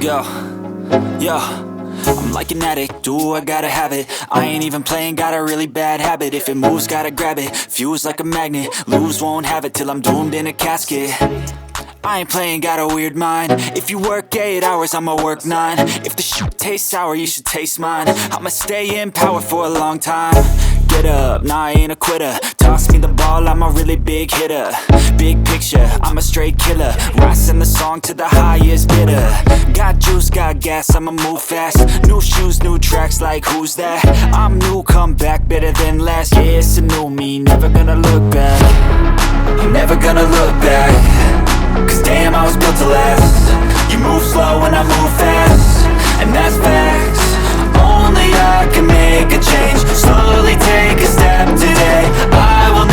Let's go. Yo, I'm like an addict, do I gotta have it. I ain't even playing, got a really bad habit. If it moves, gotta grab it, fuse like a magnet. Lose, won't have it till I'm doomed in a casket. I ain't playing, got a weird mind. If you work 8 hours, I'ma work 9. If the shit tastes sour, you should taste mine. I'ma stay in power for a long time. Get up, nah, I ain't a quitter. Toss me the ball, I'm a really big hitter. Big picture, I'm a straight killer. Rising the song to the highest bidder. Got juice, got gas, I'ma move fast. New shoes, new tracks, like who's that? I'm new, come back, better than last. Yeah, it's a new me, never gonna look back. I'm never gonna look back. Cause damn, I was built to last. You move slow and I move fast, and that's facts. Only I can make a change. Slowly take a step today. I will